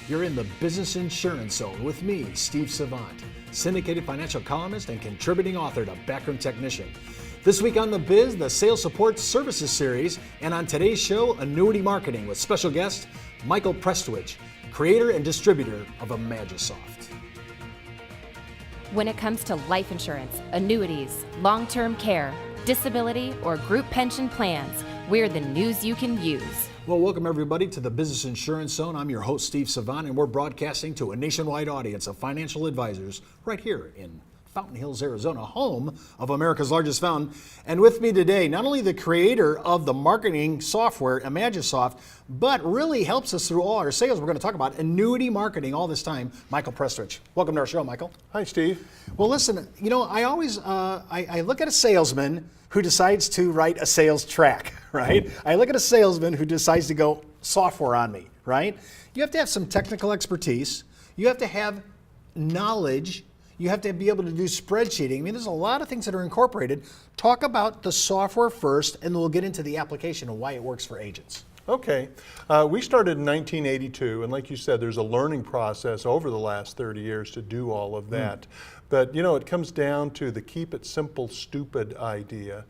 You're in the Business Insurance Zone with me, Steve Savant, syndicated financial columnist and contributing author to Backroom Technician. This week on The Biz, the Sales Support Services Series, and on today's show, Annuity Marketing with special guest Michael Prestwich, creator and distributor of Imagisoft. When it comes to life insurance, annuities, long-term care, disability, or group pension plans, we're the news you can use. Well, welcome everybody to the Business Insurance Zone. I'm your host, Steve Savant, and we're broadcasting to a nationwide audience of financial advisors right here in Fountain Hills, Arizona, home of America's largest fountain. And with me today, not only the creator of the marketing software, Imagisoft, but really helps us through all our sales. We're going to talk about annuity marketing all this time, Michael Prestwich. Welcome to our show, Michael. Hi, Steve. Well, listen, you know, I always, I look at a salesman who decides to write a sales track, right? I look at a salesman who decides to go software on me, right? You have to have some technical expertise. You have to have knowledge. You have to be able to do spreadsheeting. I mean, there's a lot of things that are incorporated. Talk about the software first, and then we'll get into the application and why it works for agents. Okay. We started in 1982, and like you said, there's a learning process over the last 30 years to do all of that. But, you know, it comes down to the keep it simple, stupid idea.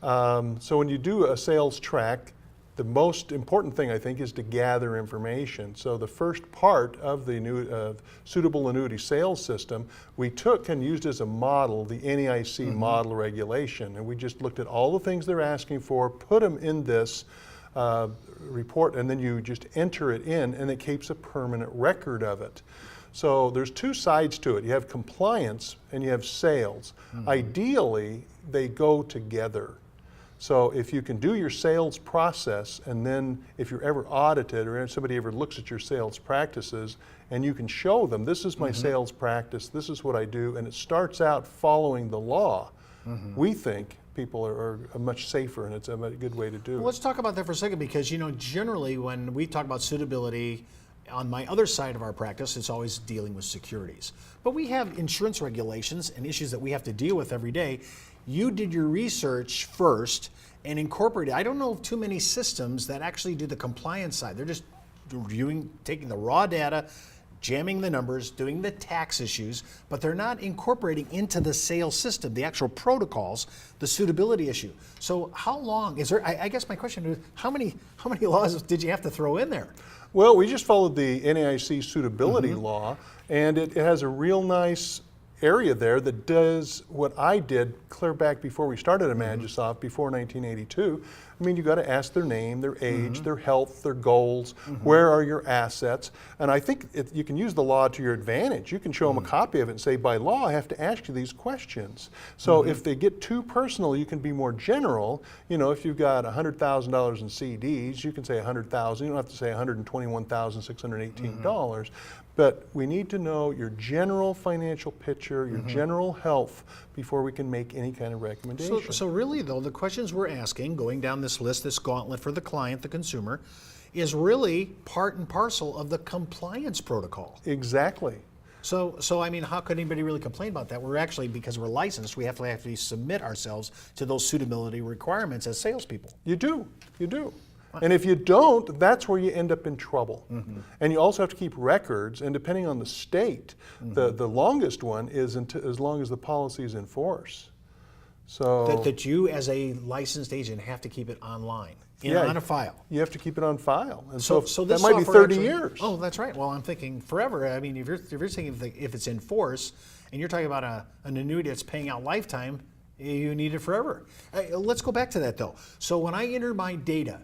So when you do a sales track, the most important thing, I think, is to gather information. So the first part of the suitable annuity sales system, we took and used as a model the NAIC model regulation. And we just looked at all the things they're asking for, put them in this report, and then you just enter it in, and it keeps a permanent record of it. So there's two sides to it. You have compliance and you have sales. Ideally, they go together. So if you can do your sales process, and then if you're ever audited or if somebody ever looks at your sales practices, and you can show them, this is my sales practice, this is what I do, and it starts out following the law, we think people are much safer, and it's a good way to do it. Well, let's talk about that for a second, because, you know, generally when we talk about suitability, on my other side of our practice, it's always dealing with securities. But we have insurance regulations and issues that we have to deal with every day. You did your research first and incorporated. I don't know of too many systems that actually do the compliance side. They're just reviewing, taking the raw data, jamming the numbers, doing the tax issues, but they're not incorporating into the sales system, the actual protocols, the suitability issue. So how long is there, I guess my question is, how many laws did you have to throw in there? Well, we just followed the NAIC suitability law, and it has a real nice area there that does what I did clear back before we started Imagisoft, before 1982. I mean, you got to ask their name, their age, their health, their goals, where are your assets, and I think you can use the law to your advantage. You can show them a copy of it and say, by law, I have to ask you these questions. So if they get too personal, you can be more general. You know, if you've got $100,000 in CDs, you can say $100,000. You don't have to say $121,618. But we need to know your general financial picture, your general health, before we can make any kind of recommendation. So really, though, the questions we're asking, going down this list, this gauntlet for the client, the consumer, is really part and parcel of the compliance protocol. Exactly. So I mean, how could anybody really complain about that? We're actually, because we're licensed, we have to actually submit ourselves to those suitability requirements as salespeople. You do. And if you don't, that's where you end up in trouble. And you also have to keep records, and depending on the state, the longest one is as long as the policy is in force. So That you, as a licensed agent, have to keep it online, on a file. You have to keep it on file. And So that this might be software 30 actually, years. Oh, that's right. Well, I'm thinking forever. I mean, if you're thinking if it's in force, and you're talking about an annuity that's paying out lifetime, you need it forever. Let's go back to that, though. So when I enter my data,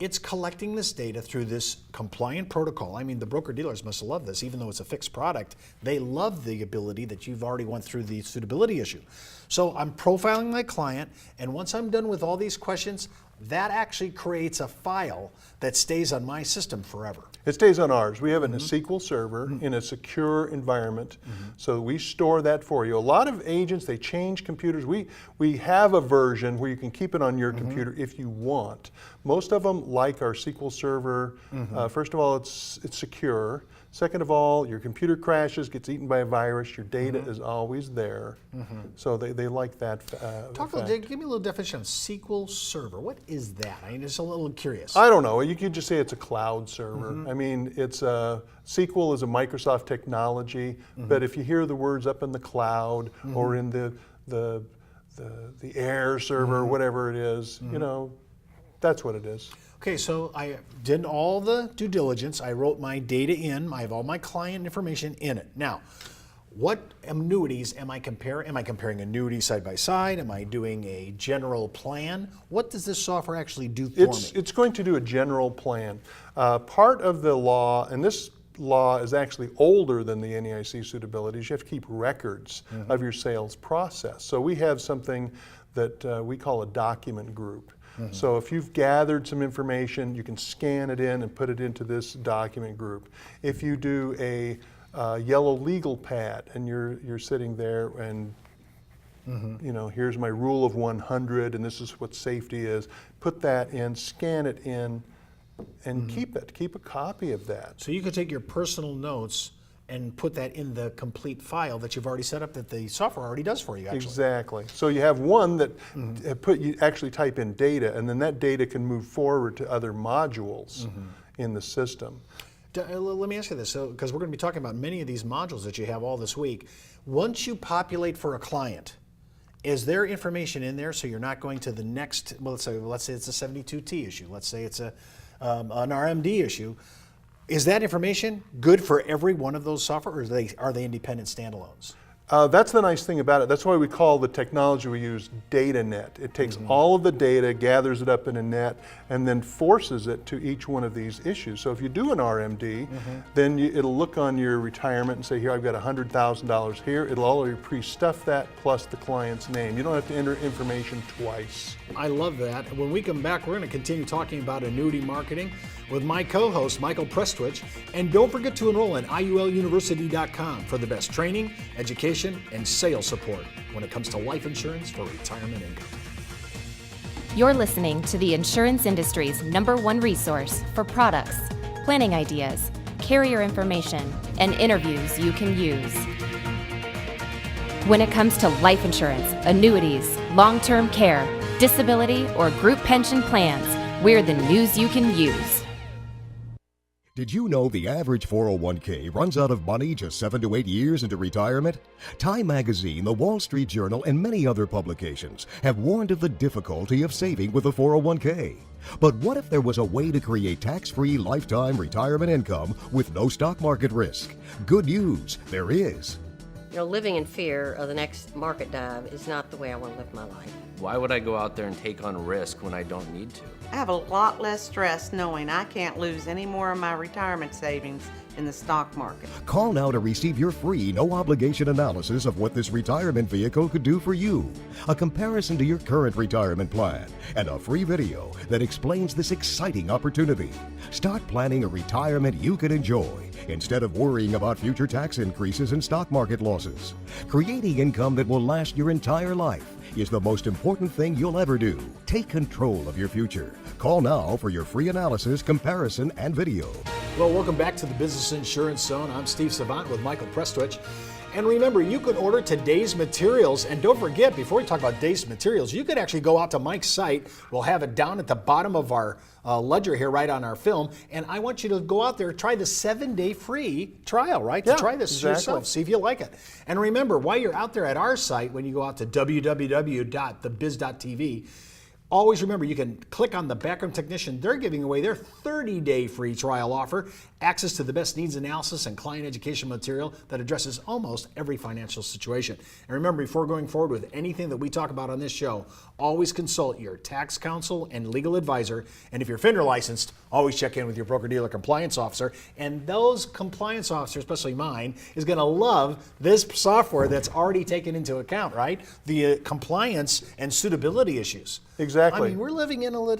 it's collecting this data through this compliant protocol. I mean, the broker-dealers must love this, even though it's a fixed product. They love the ability that you've already went through the suitability issue. So I'm profiling my client, and once I'm done with all these questions, that actually creates a file that stays on my system forever. It stays on ours. We have it in a SQL server in a secure environment, so we store that for you. A lot of agents, they change computers. We have a version where you can keep it on your computer if you want. Most of them like our SQL server. First of all, it's secure. Second of all, your computer crashes, gets eaten by a virus, your data is always there. So they like that. Give me a little definition of SQL Server. What is that? I mean, just a little curious. I don't know. You could just say it's a cloud server. I mean, it's SQL is a Microsoft technology, but if you hear the words up in the cloud or in the air server, or whatever it is, you know, that's what it is. Okay, so I did all the due diligence. I wrote my data in. I have all my client information in it. Now, what annuities am I comparing? Am I comparing annuities side by side? Am I doing a general plan? What does this software actually do for me? It's going to do a general plan. Part of the law, and this law is actually older than the NEIC suitability, is you have to keep records of your sales process. So we have something that we call a document group. So if you've gathered some information, you can scan it in and put it into this document group. If you do a yellow legal pad and you're sitting there and you know, here's my rule of 100 and this is what safety is, put that in, scan it in, and keep a copy of that. So you could take your personal notes and put that in the complete file that you've already set up that the software already does for you, actually. Exactly. So you have one that you actually type in data, and then that data can move forward to other modules in the system. Let me ask you this, because we're going to be talking about many of these modules that you have all this week. Once you populate for a client, is there information in there so you're not going to the next, well, let's say it's a 72T issue, let's say it's an RMD issue. Is that information good for every one of those software, or are they independent standalones? That's the nice thing about it. That's why we call the technology we use data net. It takes all of the data, gathers it up in a net, and then forces it to each one of these issues. So if you do an RMD, then it'll look on your retirement and say, here, I've got $100,000 here. It'll already pre-stuff that plus the client's name. You don't have to enter information twice. I love that. When we come back, we're going to continue talking about annuity marketing with my co-host, Michael Prestwich. And don't forget to enroll in IULUniversity.com for the best training, education, and sales support when it comes to life insurance for retirement income. You're listening to the insurance industry's #1 resource for products, planning ideas, carrier information, and interviews you can use. When it comes to life insurance, annuities, long-term care, disability, or group pension plans, we're the news you can use. Did you know the average 401k runs out of money just 7 to 8 years into retirement? Time Magazine, the Wall Street Journal, and many other publications have warned of the difficulty of saving with a 401k. But what if there was a way to create tax-free lifetime retirement income with no stock market risk? Good news, there is. You know, living in fear of the next market dive is not the way I want to live my life. Why would I go out there and take on risk when I don't need to? I have a lot less stress knowing I can't lose any more of my retirement savings in the stock market. Call now to receive your free, no-obligation analysis of what this retirement vehicle could do for you, a comparison to your current retirement plan, and a free video that explains this exciting opportunity. Start planning a retirement you can enjoy instead of worrying about future tax increases and stock market losses. Creating income that will last your entire life is the most important thing you'll ever do. Take control of your future. Call now for your free analysis, comparison, and video. Well, welcome back to the Business Insurance Zone. I'm Steve Savant with Michael Prestwich. And remember, you can order today's materials. And don't forget, before we talk about today's materials, you could actually go out to Mike's site. We'll have it down at the bottom of our ledger here, right on our film. And I want you to go out there, try the 7-day free trial, right? Yeah, to try this yourself, see if you like it. And remember, while you're out there at our site, when you go out to www.thebiz.tv, always remember, you can click on the background technician. They're giving away their 30-day free trial offer, access to the best needs analysis and client education material that addresses almost every financial situation. And remember, before going forward with anything that we talk about on this show, always consult your tax counsel and legal advisor. And if you're FINRA licensed, always check in with your broker-dealer compliance officer. And those compliance officers, especially mine, is going to love this software that's already taken into account, right? The compliance and suitability issues. Exactly. I mean, we're living in a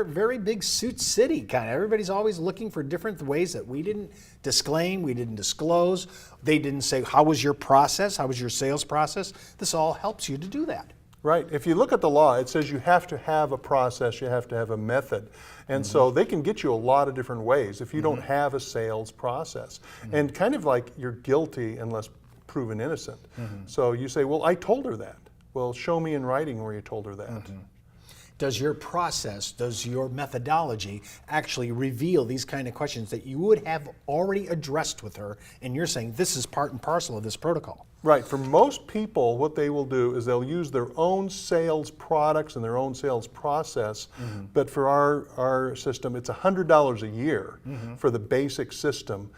very big suit city, kind of. Everybody's always looking for different ways that we didn't disclaim, we didn't disclose. They didn't say, how was your process? How was your sales process? This all helps you to do that. Right. If you look at the law, it says you have to have a process, you have to have a method. And so they can get you a lot of different ways if you don't have a sales process. And kind of like you're guilty unless proven innocent. So you say, well, I told her that. Well, show me in writing where you told her that. does your process, does your methodology actually reveal these kind of questions that you would have already addressed with her, and you're saying this is part and parcel of this protocol? Right. For most people, what they will do is they'll use their own sales products and their own sales process. But for our system, it's $100 a year for the basic system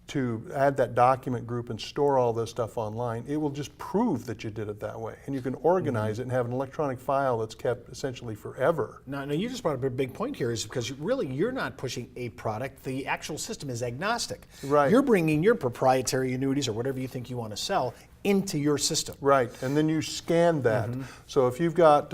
to add that document group and store all this stuff online. It will just prove that you did it that way. And you can organize it and have an electronic file that's kept essentially forever. Now, you just brought up a big point here, is because really you're not pushing a product. The actual system is agnostic. Right. You're bringing your proprietary annuities or whatever you think you want to sell into your system. Right, and then you scan that. So if you've got,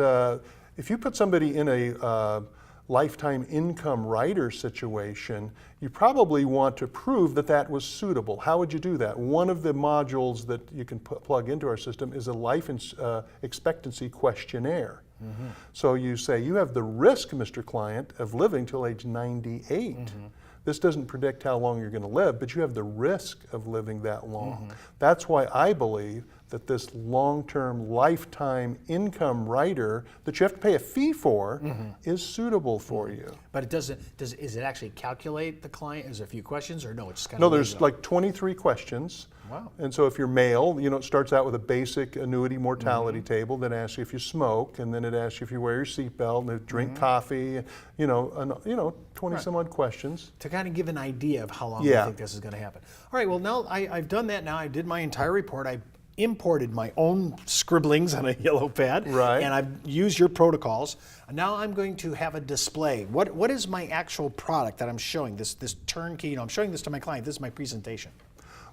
if you put somebody in a lifetime income rider situation, you probably want to prove that that was suitable. How would you do that? One of the modules that you can plug into our system is a life expectancy questionnaire. So you say, you have the risk, Mr. Client, of living till age 98. This doesn't predict how long you're going to live, but you have the risk of living that long. That's why I believe that this long-term lifetime income rider that you have to pay a fee for is suitable for you. But it doesn't, is it actually calculate the client? Is there a few questions, or no, it's just kind No, of... there's like 23 questions. Wow. And so if you're male, you know, it starts out with a basic annuity mortality table, then asks you if you smoke, and then it asks you if you wear your seatbelt, and drink coffee, and, you know, 20 some odd questions. To kind of give an idea of how long Yeah. I think this is going to happen. All right, well, now I've done that now. I did my entire report. I imported my own scribblings on a yellow pad, Right. and I've used your protocols. Now I'm going to have a display. What is my actual product that I'm showing, this turnkey? You know, I'm showing this to my client. This is my presentation.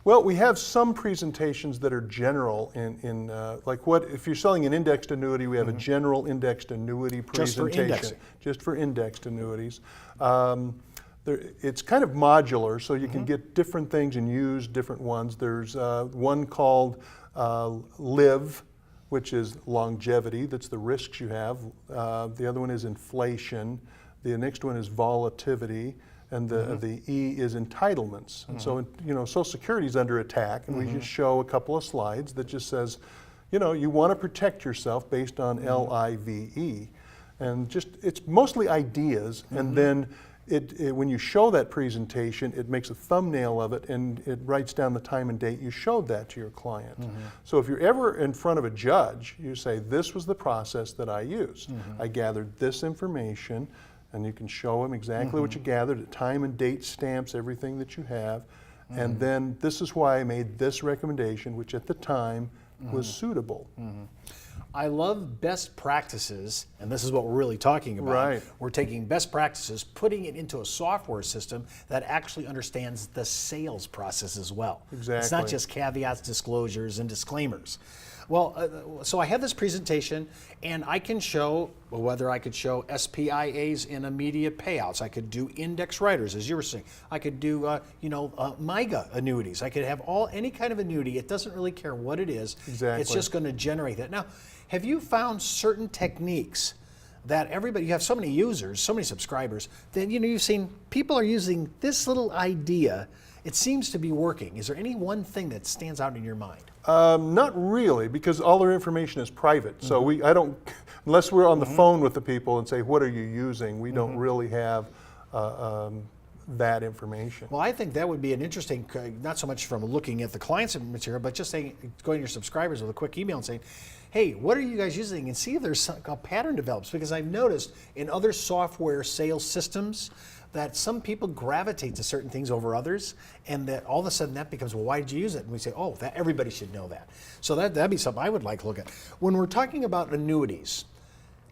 Well, we have some presentations that are general in like what, if you're selling an indexed annuity, we have a general indexed annuity Just for presentation. indexing. Just for indexed annuities. It's kind of modular, so you can get different things and use different ones. There's one called Live, which is longevity, that's the risks you have. The other one is inflation. The next one is volatility. And the E is entitlements. And so, you know, Social Security is under attack, and we just show a couple of slides that just says, you know, you want to protect yourself based on LIVE. And just, it's mostly ideas, and then when you show that presentation, it makes a thumbnail of it, and it writes down the time and date you showed that to your client. So if you're ever in front of a judge, you say, this was the process that I used. I gathered this information, and you can show them exactly what you gathered, at time and date stamps, everything that you have. And then this is why I made this recommendation, which at the time was suitable. I love best practices, and this is what we're really talking about. Right. We're taking best practices, putting it into a software system that actually understands the sales process as well. It's not Exactly. just caveats, disclosures, and disclaimers. Well, so I have this presentation, and I can show, well, whether I could show SPIAs in immediate payouts. I could do index riders, as you were saying. I could do, MIGA annuities. I could have any kind of annuity. It doesn't really care what it is. Exactly. It's just going to generate that. Now, have you found certain techniques that everybody, you have so many users, so many subscribers, that you've seen people are using this little idea. It seems to be working. Is there any one thing that stands out in your mind? Not really, because all their information is private. So I don't, unless we're on the phone with the people and say, what are you using? We don't really have that information. Well, I think that would be an interesting, not so much from looking at the client's material, but just saying, going to your subscribers with a quick email and saying, hey, what are you guys using? And see if there's a pattern develops. Because I've noticed in other software sales systems that some people gravitate to certain things over others, and that all of a sudden that becomes, well, why did you use it? And we say, oh, that everybody should know that. So that'd be something I would like to look at. When we're talking about annuities,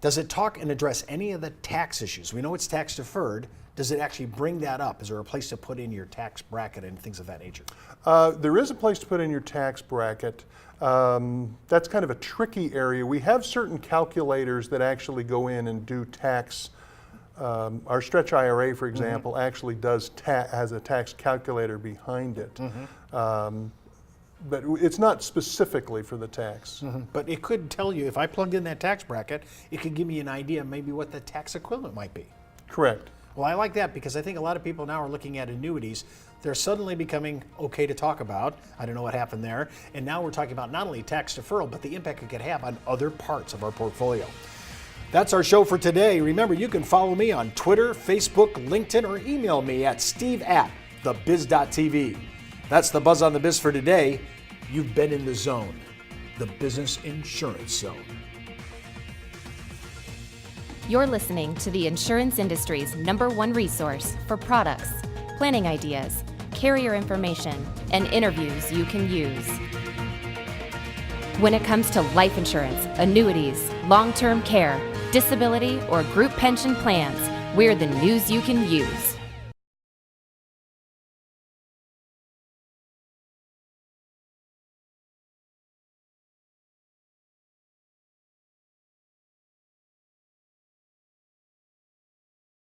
does it talk and address any of the tax issues? We know it's tax deferred. Does it actually bring that up? Is there a place to put in your tax bracket and things of that nature? There is a place to put in your tax bracket. That's kind of a tricky area. We have certain calculators that actually go in and do tax. Our Stretch IRA, for example, actually has a tax calculator behind it. But it's not specifically for the tax. But it could tell you, if I plugged in that tax bracket, it could give me an idea maybe what the tax equivalent might be. Correct. Well, I like that because I think a lot of people now are looking at annuities. They're suddenly becoming okay to talk about. I don't know what happened there. And now we're talking about not only tax deferral, but the impact it could have on other parts of our portfolio. That's our show for today. Remember, you can follow me on Twitter, Facebook, LinkedIn, or email me at steve@thebiz.tv. That's the Buzz on the Biz for today. You've been in the zone, the business insurance zone. You're listening to the insurance industry's #1 resource for products, planning ideas, carrier information, and interviews you can use. When it comes to life insurance, annuities, long-term care, disability, or group pension plans, we're the news you can use.